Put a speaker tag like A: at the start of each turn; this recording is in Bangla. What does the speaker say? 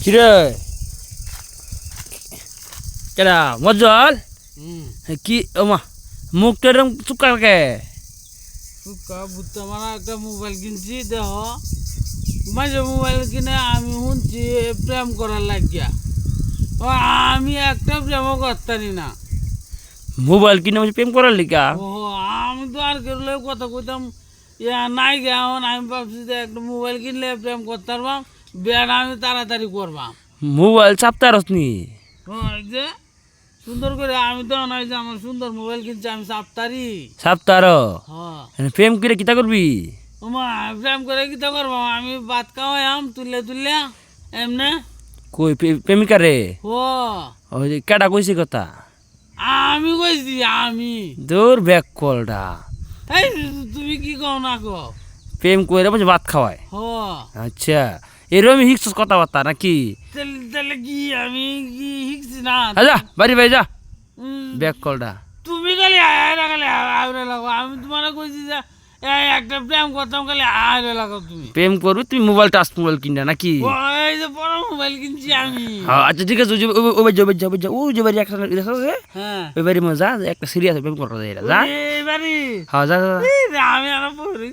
A: কিরে কেডা মজ্জল কি ওমা মুখটা এরকম চুপকার কে
B: বুঝতে মানে একটা মোবাইল কিনছি দেহ মাঝে মোবাইল কিনে আমি শুনছি প্রেম করার লাগিয়া আমি একটা প্রেমও করতারি না।
A: মোবাইল কিনে বলছি প্রেম করার লিগা
B: ও আমি তো আর কেউ কথা কইতাম ইয়া নাই গে এখন আমি ভাবছি যে একটা মোবাইল কিনলে প্রেম করতে পারবাম বিয়াটা আমি তাড়াতাড়ি করবাম।
A: মোবাইল চাপতারস নি
B: এই যে সুন্দর করে আমি তো নয় যে আমার সুন্দর মোবাইল কিনছি আমি চাপতারি
A: চাপতার
B: হ্যাঁ
A: প্রেম করে কিতা করবি
B: ওমা প্রেম করে কি তো করবাম আমি ভাত খাওয়াইম তুললে তুললে এমনে
A: কই প্রেমিকা রে
B: ও
A: ওই যে কেডা কইছে কথা
B: আমি কইছি আমি
A: দূর ব্যাক কলটা
B: এই তুমি কি কও না কও
A: প্রেম করে বলছে ভাত খাওয়ায়
B: হ
A: আচ্ছা এরকম হিকছিস কথাবার্তা নাকি
B: তাহলে কি আমি কি শিখছি না
A: যা বাড়ি বাড়ি যা
B: উম,
A: ব্যাক কলটা
B: তুমি খালি আয়রা খালি আয়রা লাগো আমি তোমার কইছি যে এই একটা প্রেম করতাম খালি আয়রা লাগো তুমি
A: প্রেম করবি তুমি মোবাইল টাচ মোবাইল কিনা নাকি
B: ও, এই যে বড় মোবাইল কিনছি আমি
A: হ্যাঁ আচ্ছা ঠিক আছে ওই বাড়ি ও যে বাড়ি একটা দেখো
B: হ্যাঁ
A: ওই বাড়ি মজা একটা সিরিয়াস প্রেম করা যায় যা
B: এবারে
A: হ্যাঁ যা যা, যা।
B: আমি আর পড়ি